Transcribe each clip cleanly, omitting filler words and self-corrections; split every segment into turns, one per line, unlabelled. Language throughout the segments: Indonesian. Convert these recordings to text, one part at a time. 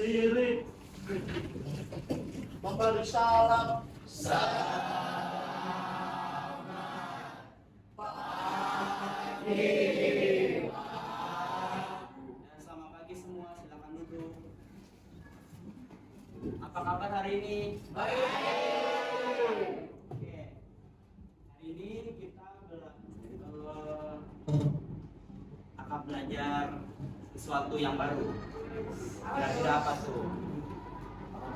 berdiri, memberi salam.
Selamat pagi semua, silakan duduk. Apa kabar hari ini? Baik. Oke. Hari ini kita akan belajar sesuatu yang baru. Kira-kira apa tuh?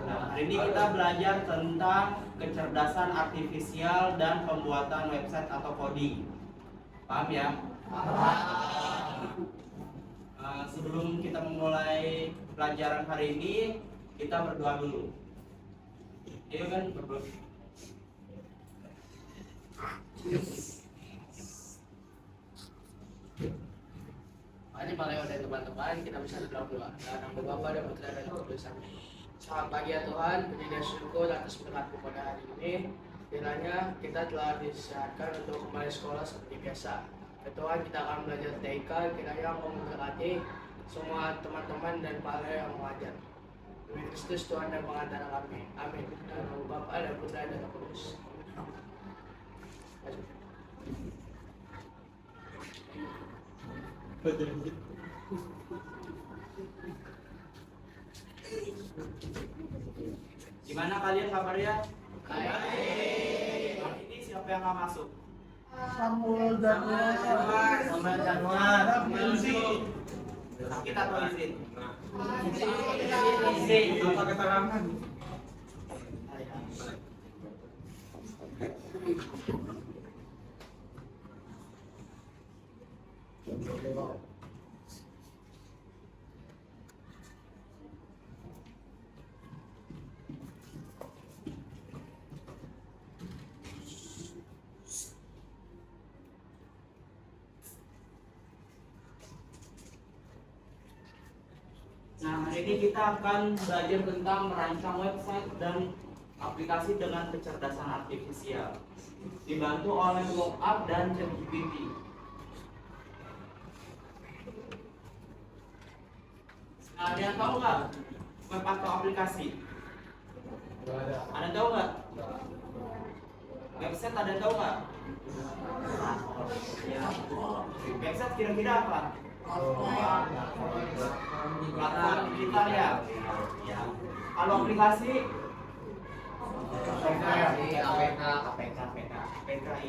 Nah, hari ini kita belajar tentang kecerdasan artifisial dan pembuatan website atau coding. Paham ya? Sebelum kita memulai pelajaran hari ini, kita berdoa dulu. Iya kan berdoa.
Mari mulai oleh teman-teman, kita bisa berdoa. Dalam nama Bapa dan Putra dan Roh Kudus. Selamat pagi ya Tuhan, puji syukur atas berkat-Mu pada hari ini. Kiranya kita telah disehatkan untuk kembali sekolah seperti biasa. Ya Tuhan, kita akan belajar TK, kiranya Engkau memberkati semua teman-teman dan para yang mengajar. Demi Kristus Tuhan dan pengantara kami. Amin. Dalam nama Bapa dan Putra dan Roh Kudus.
Gimana kalian kabarnya?
Baik.
Hari ini siapa yang nggak masuk?
Samuel Januar.
Samuel Januar.
Izin.
Sakit atau izin?
Izin.
Apa keterangan? Nah, hari ini kita akan belajar tentang merancang website dan aplikasi dengan kecerdasan artifisial, dibantu oleh Lookup dan ChatGPT. Nah, ada yang tahu nggak web atau aplikasi? Ada yang tahu nggak? Website ada yang tahu nggak? Ya. Website kira-kira apa? Platform digital ya. Ya. Kalau aplikasi APK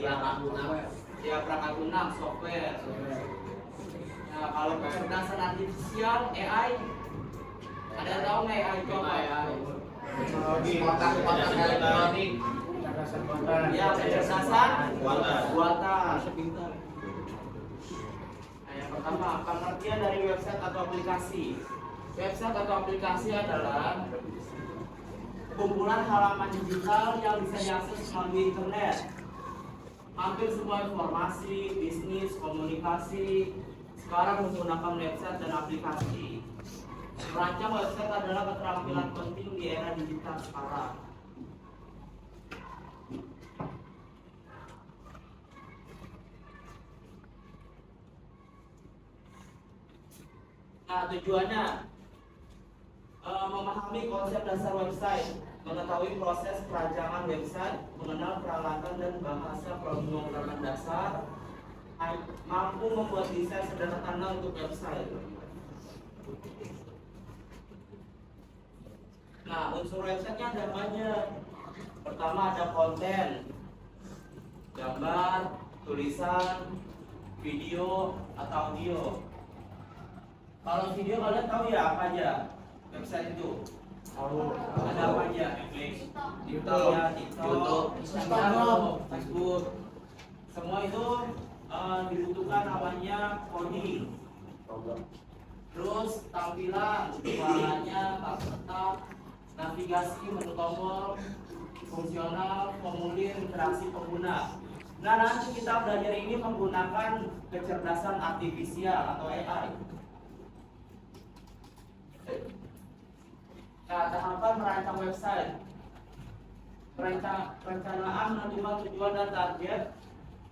iya. Ya, perangkat lunak, software. Nah, kalau kecerdasan artifisial AI, ada yang tahu nggak AI itu apa? Ya, kecerdasan buatan. Pertama, pengertian dari website atau aplikasi. Website atau aplikasi adalah kumpulan halaman digital yang bisa diakses melalui internet. Hampir semua informasi, bisnis, komunikasi sekarang menggunakan website dan aplikasi. Merancang website adalah keterampilan penting di era digital sekarang. Nah, tujuannya memahami konsep dasar website, mengetahui proses perancangan website, mengenal peralatan dan bahasa pemrograman dasar, mampu membuat desain sederhana untuk website. Nah, unsur website-nya ada banyak. Pertama ada konten, gambar, tulisan, video, atau audio. Kalau video kalian tahu ya apa aja website itu? Ada apa aja? YouTube, ya, TikTok, Instagram, Facebook. Semua itu dibutuhkan namanya coding. Terus tampilan, warnanya, peserta, navigasi, menu tombol, fungsional, formulir, interaksi pengguna. Nah, nanti kita belajar ini menggunakan kecerdasan artifisial atau AI. Nah, tahapan merancang website. Perencanaan, menentukan tujuan dan target,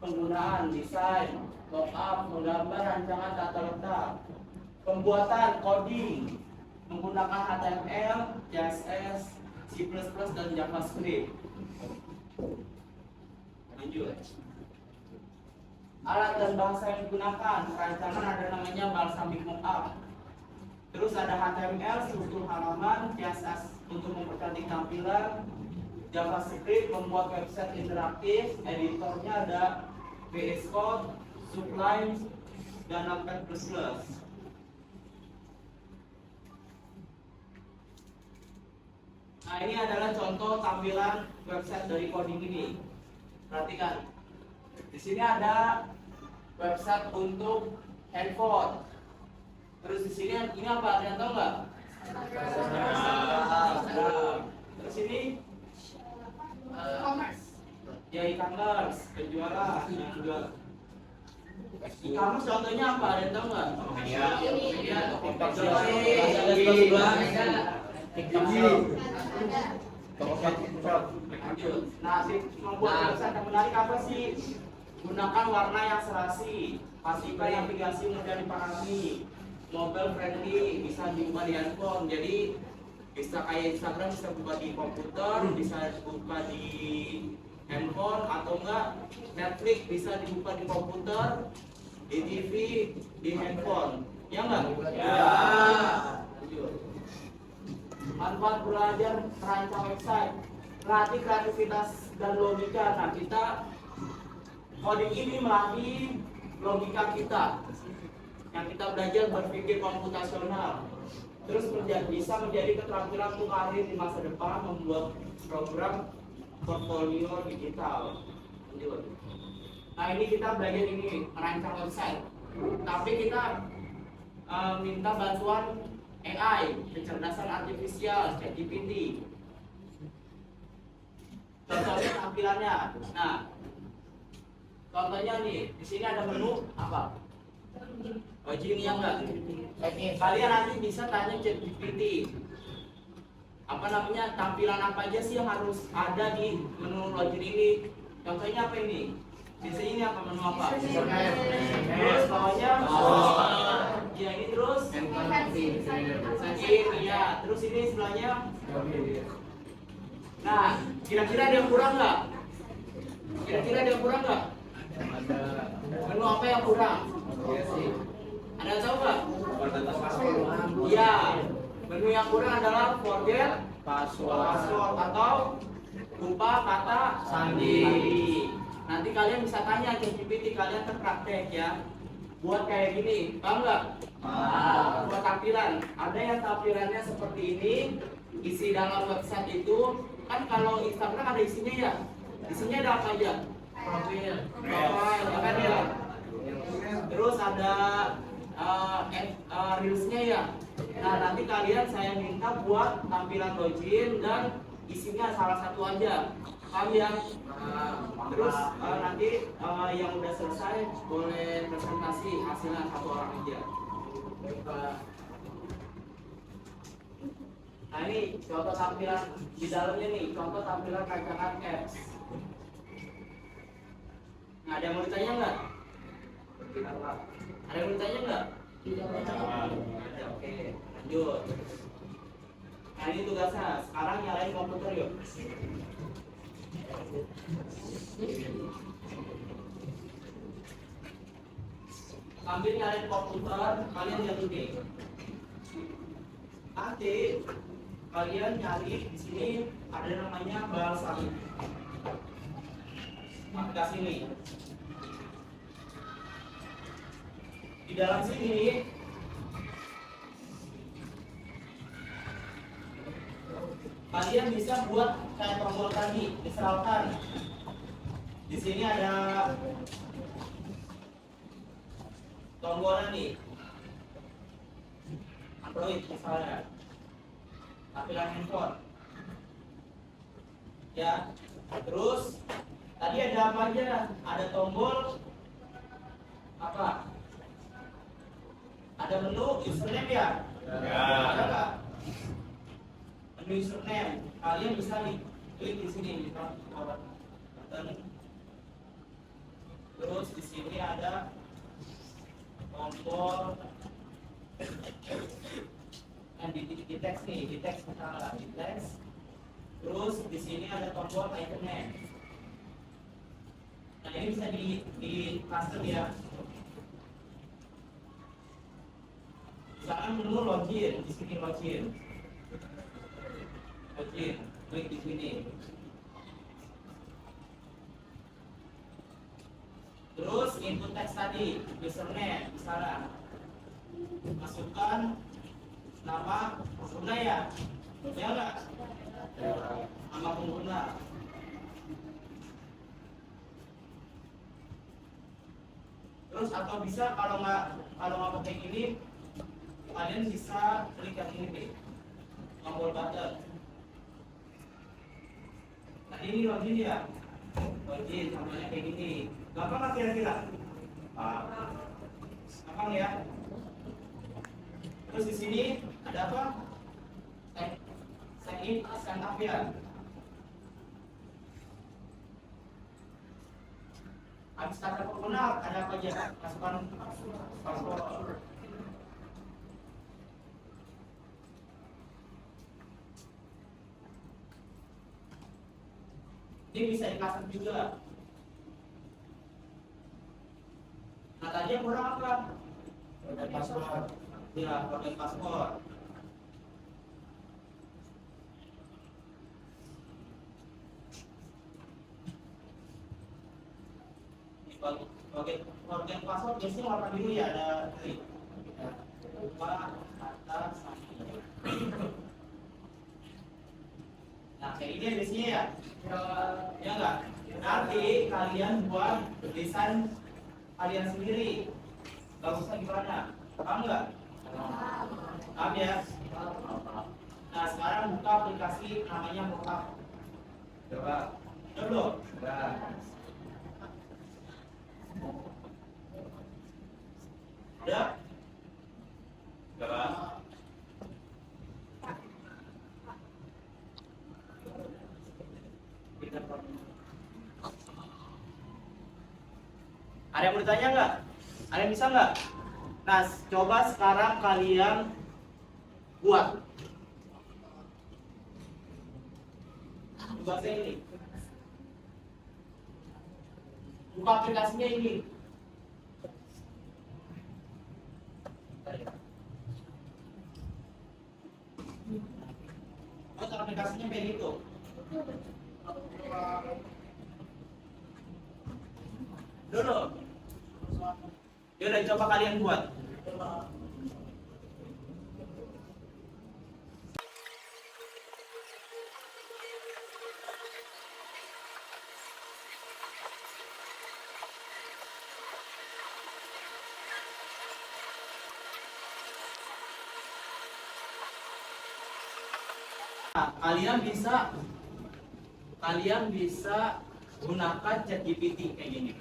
penggunaan, desain, lookup, menggambar rancangan tata letak, pembuatan coding, menggunakan HTML, CSS, C++, dan JavaScript. Lanjut. Alat dan bahasa yang digunakan, rancangan ada namanya Balsamiq Mockup. Terus ada HTML, struktur halaman, CSS untuk mempercantik tampilan, JavaScript membuat website interaktif, editornya ada VS Code, Sublime, dan Notepad++. Nah, ini adalah contoh tampilan website dari coding ini. Perhatikan. Di sini ada website untuk handphone. Terus di sini ini apa? Ada yang tahu nggak? Terus ini ya e-commerce, penjualan yang juga. E-commerce contohnya apa? Ada yang tahu nggak? Nah, membuat website yang menarik apa sih? Gunakan warna yang serasi, pastikan navigasi mudah dipahami, mobile friendly, bisa dibuka di handphone. Jadi bisa kayak Instagram, bisa buka di komputer, bisa dibuka di handphone, atau enggak Netflix bisa dibuka di komputer, di TV, di handphone. Ya enggak? Ya. Manfaat belajar merancang website, melatih kreativitas dan logika. Nah, kita coding ini melatih logika kita, yang kita belajar berpikir komputasional. Terus bisa menjadi keterampilan untuk karir di masa depan, membuat program portfolio digital. Nah, ini kita belajar ini merancang website, tapi kita minta bantuan AI, kecerdasan artifisial, ChatGPT. Contohnya tampilannya. Nah, contohnya nih, di sini ada menu apa? Login ya enggak? Kalian nanti bisa tanya ChatGPT. Apa namanya? Tampilan apa aja sih yang harus ada di menu login ini? Contohnya apa ini? Di sini apa menu apa? Terus bawahnya ya ini terus ini ya. Terus ini sebelahnya. Nah, kira-kira ada yang kurang nggak? Kira-kira ada yang kurang nggak? Menu apa yang kurang? Ada yang tahu nggak? Iya, menu yang kurang adalah forget password atau lupa kata sandi. Nanti kalian bisa tanya ke GPT, kalian terpraktek ya. Buat kayak gini, paham nggak? Buat tampilan, ada yang tampilannya seperti ini. Isi dalam website itu kan kalau Instagram ada isinya ya. Isinya ada apa aja? Profil, ya kan ya. Terus ada reelsnya ya. Nah, nanti kalian saya minta buat tampilan login dan isinya salah satu aja. Paham ya? Terus nanti yang udah selesai boleh presentasi hasilnya satu orang aja. Nah, ini contoh tampilan di dalamnya nih, contoh tampilan rancangan apps. Nah, ada yang mau ditanya nggak? Ada yang mau ditanya nggak? Ada, oke, lanjut. Nah, ini tugasnya. Sekarang nyalain komputer yuk. Sambil nyalain komputer, kalian lihat ini. Nanti kalian nyari di sini ada namanya Balsamiq. Aplikasi ini. Di dalam sini kalian bisa buat kayak tombol tadi, misalkan di sini ada tombolnya nih, Android misalnya, tampilan handphone, ya. Terus tadi ada apa aja? Ada tombol apa? Ada menu username ya? Ada nggak? Menu username, kalian bisa klik di sini di bawah button. Terus di sini ada tombol Nah, di teks nih, di teks misalnya, di teks. Terus di sini ada tombol internet. Nah, ini bisa di custom ya. Misalkan menu login, di sini login. Login, klik di sini. Terus input teks tadi, username, misalnya masukkan nama pengguna ya enggak? Nama pengguna. Terus atau bisa kalau nggak pakai ini, kalian bisa klik yang ini nih, tombol button. Nah ini login ya, login samanya kayak gini. Gampang nggak kira-kira? Gampang ya. Terus di sini ada apa? Sign in, sign up ya. Habis data pengguna ada apa aja? Masukkan password. Ini bisa dikasih juga. Nah tadi yang kurang apa? Forget password. Ya, forget password. Forget password biasanya warna biru ya, ada klik. Lupa atas samping. Nah kayak ini biasanya ya. Ya enggak? Nanti kalian buat desain kalian sendiri. Bagusnya gimana? Paham nggak? Paham ya? Nah sekarang buka aplikasi namanya Mockup. Coba. Dulu. Udah? Coba. Ada yang mau ditanya nggak? Ada yang bisa nggak? Nah, coba sekarang kalian buat. Coba saya ini. Buka aplikasinya ini. Buat aplikasinya kayak gitu. Dulu. Yaudah coba kalian buat. Nah, kalian bisa gunakan ChatGPT kayak gini.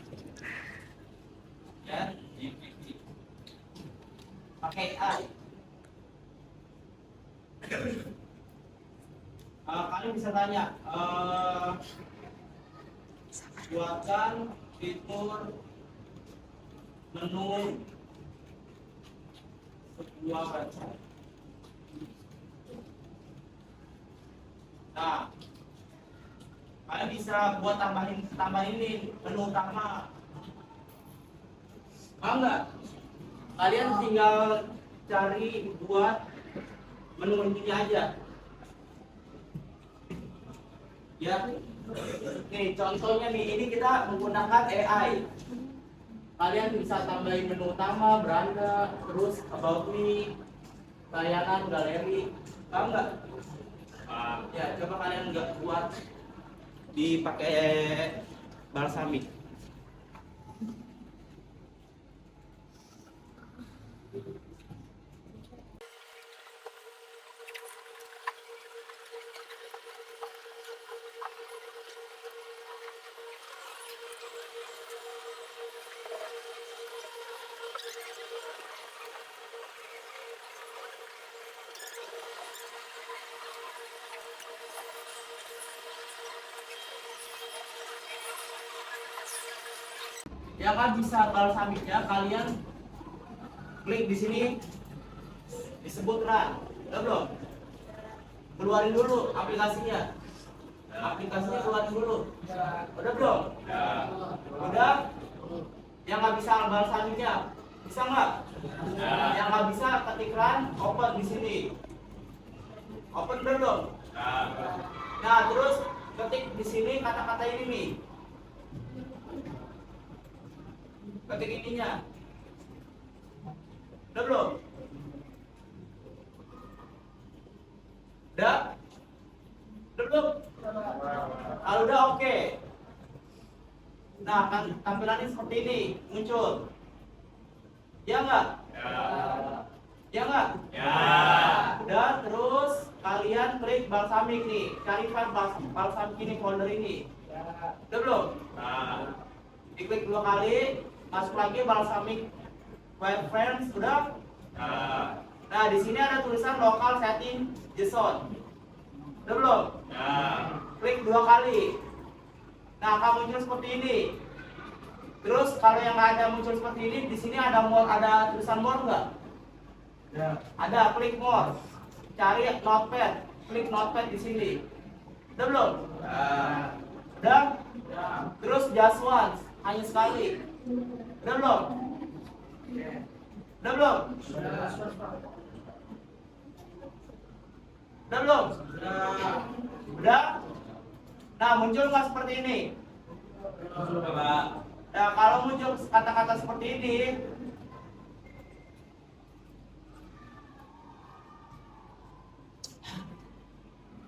Ya, GPT. Pakai AI. Kalian bisa tanya, buatkan fitur menu sebuah website. Nah, kalian bisa buat tambahin ini menu utama. Paham nggak? Kalian tinggal cari buat menu-menunya aja. Ya, nih contohnya nih, ini kita menggunakan AI. Kalian bisa tambahin menu utama, beranda, terus about me, layanan, galeri. Paham nggak? Ya, coba kalian nggak buat dipakai balsamic. Ya kan bisa balsamicnya kalian klik di sini disebut run. Udah belum? Keluarin dulu aplikasinya. Aplikasinya keluarin dulu. Udah belum? Udah? Yang nggak bisa balsamiknya, bisa nggak? Yang nggak bisa ketikran open di sini. Open udah belum? Nah, terus ketik di sini kata-kata ini nih. Ketik ininya. Udah belum? Udah? Udah belum? Kalau udah oke. Nah, kan tampilannya seperti ini muncul. Ya enggak? Ya enggak? Udah, terus kalian klik balsamik nih. Cari file balsamik ini, folder ini. Udah belum? Diklik 2 kali, masuk lagi balsamik web friends, udah? Nah, di sini ada tulisan local setting JSON. Udah belum? Klik 2 kali. Nah, akan muncul seperti ini. Terus kalau yang nggak ada muncul seperti ini, di sini ada more, ada tulisan more nggak? Ada, klik more. Cari notepad, klik notepad di sini. Udah belum? Udah? Terus just once, hanya sekali. Udah belum? Udah belum? Udah belum? Udah? Nah, muncul nggak seperti ini? Nah, kalau muncul kata-kata seperti ini,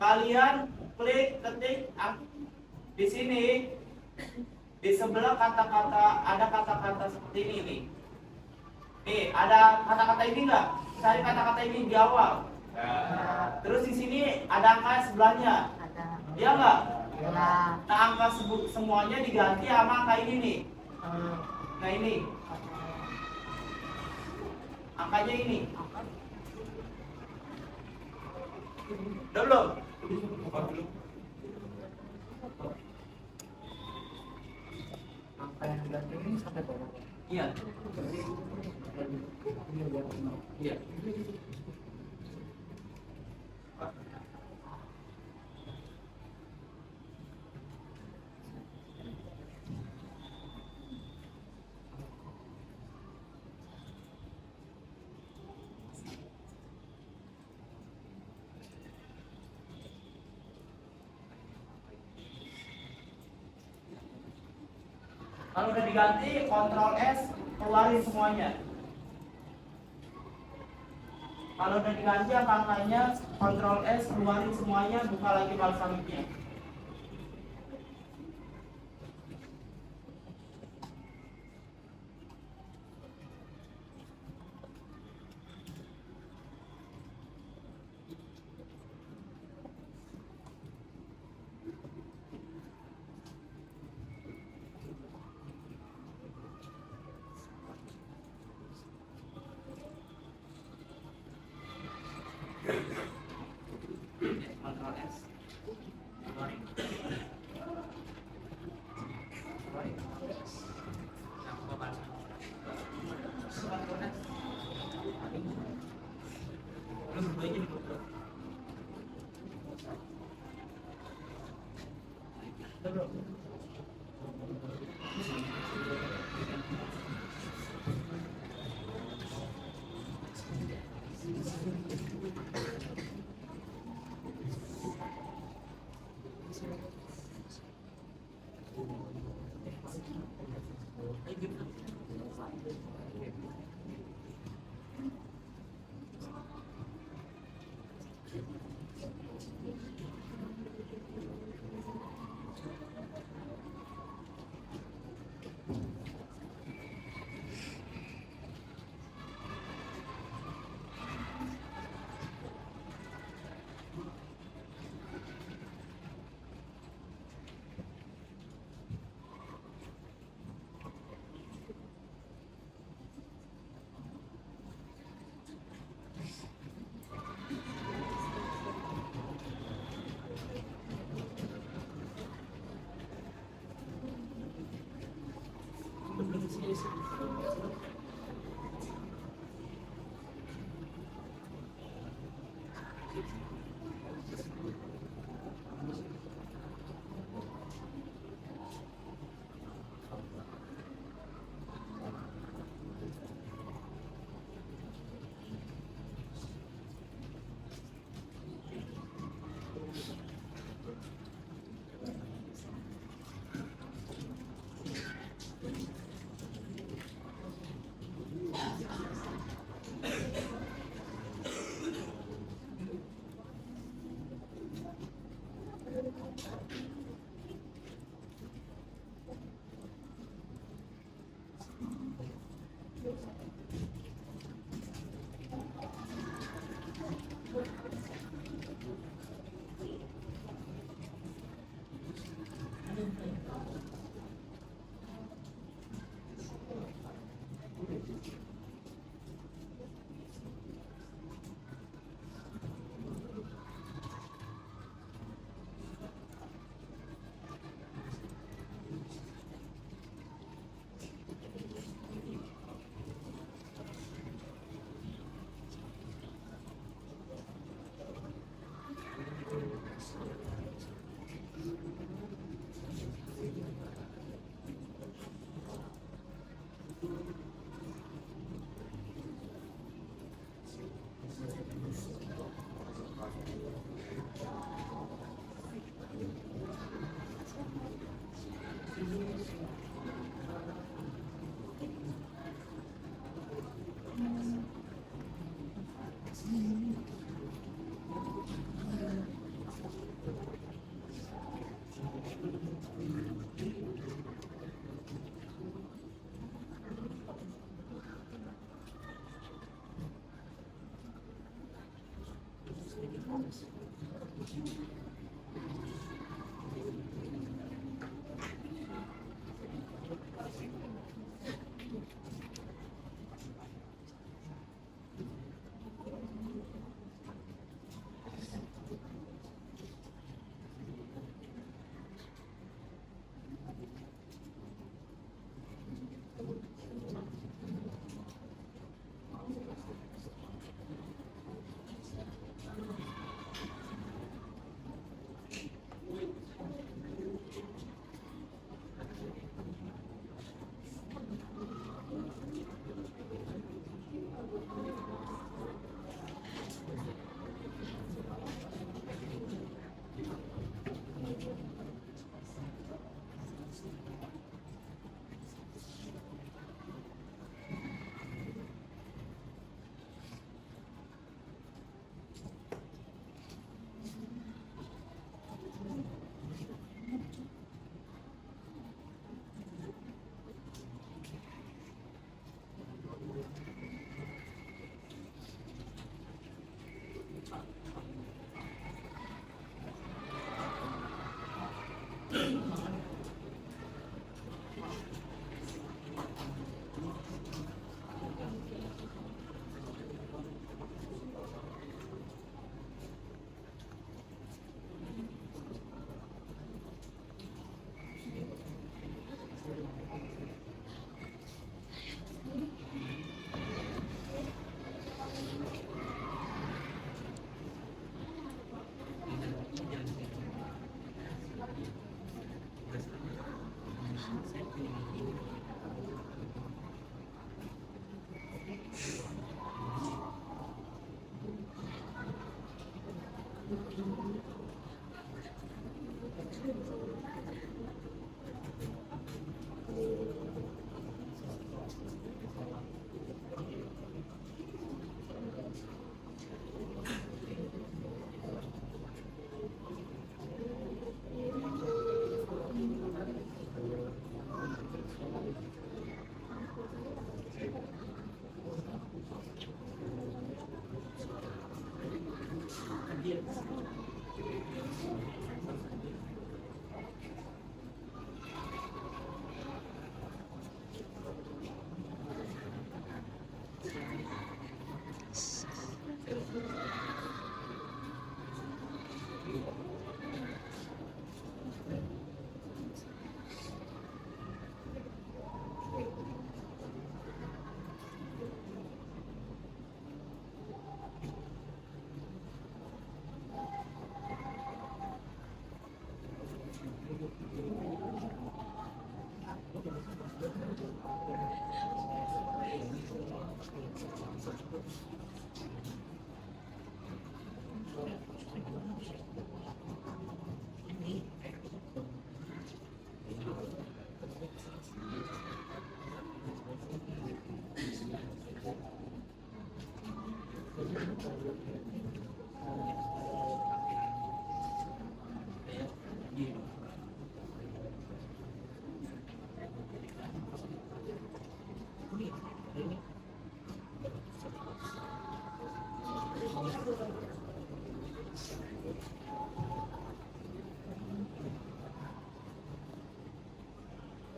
kalian klik ketik di sini, di sebelah kata-kata ada kata-kata seperti ini nih. Nih, ada kata-kata ini nggak? Cari kata-kata ini di awal. Terus di sini ada angka sebelahnya. Iya nggak? Nah, angka semuanya diganti sama angka ini nih. Nah, ini angkanya ini. Udah belum?
Angka yang diganti ini sampai berapa?
Iya. Iya. Kalau udah diganti, Ctrl S, keluarin semuanya. Kalau udah diganti angkanya, Ctrl S, keluarin semuanya, buka lagi balsamiknya. Ctrl S. Keluarin. Keluarin. Nah, buka balsamik. Ctrl S. Lu berdua aja dibuka. Udah belum?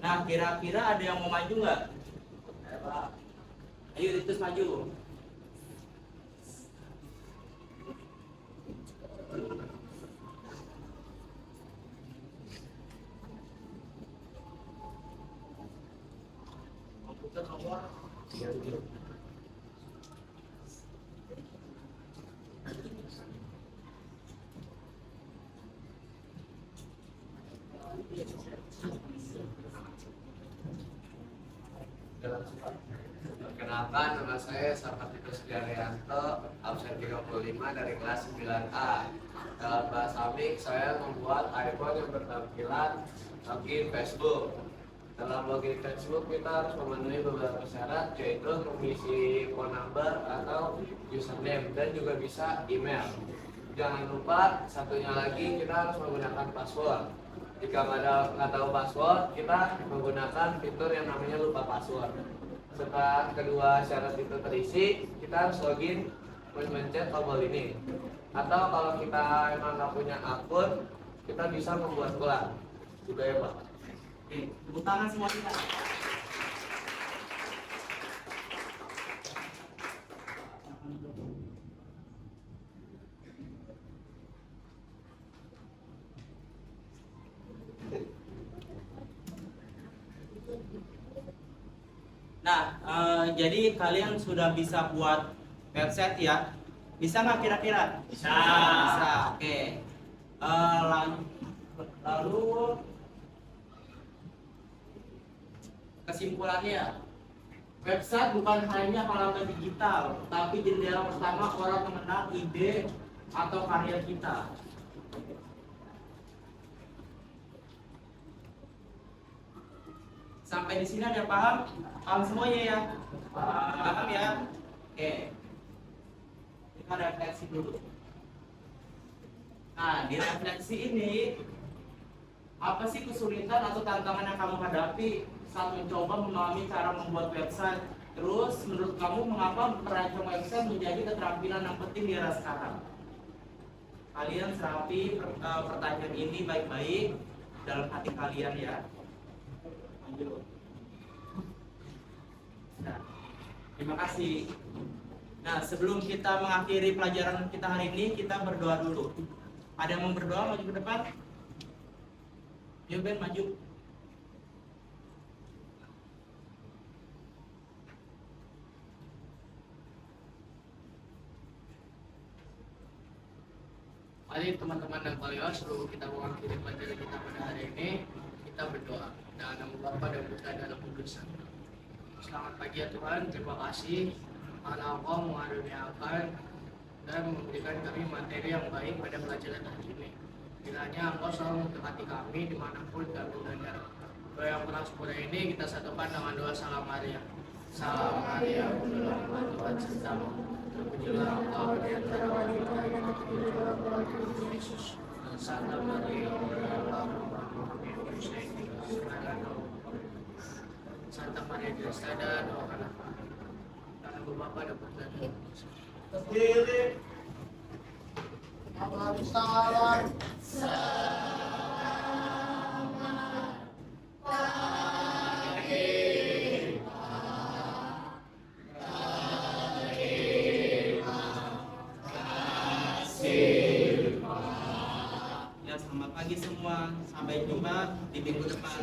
Nah, kira-kira ada yang mau maju nggak? Ayo, Titus maju. Komputer nomor 37.
Perkenalkan, nama saya Sarmatikus Sudiaryanto, absen 35 dari kelas 9A. Dalam bahasa Amik, saya membuat icon yang bertampilan login Facebook. Dalam login Facebook, kita harus memenuhi beberapa syarat, yaitu mengisi phone number atau username, dan juga bisa email. Jangan lupa, satunya lagi kita harus menggunakan password. Jika nggak tahu password, kita menggunakan fitur yang namanya lupa password. Setelah kedua syarat itu terisi, kita harus login mencet tombol ini. Atau kalau kita emang nggak punya akun, kita bisa membuat ulang. Juga ya Pak.
Oke, tepuk tangan semua kita. Nah, jadi kalian sudah bisa buat website ya? Bisa nggak kira-kira? Bisa. Bisa. Oke. Lalu kesimpulannya, website bukan hanya halaman digital, tapi jendela pertama orang mengenal ide atau karya kita. Sampai di sini ada paham? Paham semuanya ya? Paham ya? Oke. Kita refleksi dulu. Nah, di refleksi ini, apa sih kesulitan atau tantangan yang kamu hadapi saat mencoba memahami cara membuat website? Terus, menurut kamu mengapa merancang website menjadi keterampilan yang penting di era sekarang? Kalian serapi pertanyaan ini baik-baik dalam hati kalian ya. Nah, terima kasih. Nah, sebelum kita mengakhiri pelajaran kita hari ini, kita berdoa dulu. Ada yang mau berdoa, maju ke depan? Yuk Ben, maju.
Mari teman-teman dan kalian, sebelum kita mengakhiri pelajaran kita pada hari ini, kita berdoa. Dalam nama Bapa dan Putra dan Roh Kudus. Selamat pagi ya Tuhan, terima kasih karena Engkau mengaruniakan dan memberikan kami materi yang baik pada pelajaran hari ini. Kiranya Engkau selalu mendekati kami dimanapun kami berada. Doa yang pernah sempurna ini kita satukan dengan doa Salam Maria. Salam Maria, penuh rahmat Tuhan sertamu. Terpujilah Engkau di antara wanita dan terpujilah buah tubuhmu Yesus. Santa Maria, Santa Maria di Strada, doakanlah kami. Karena Bapa dan Putra dan Roh Kudus.
Berdiri. Salam.
Ya, selamat pagi semua. Sampai jumpa di minggu depan.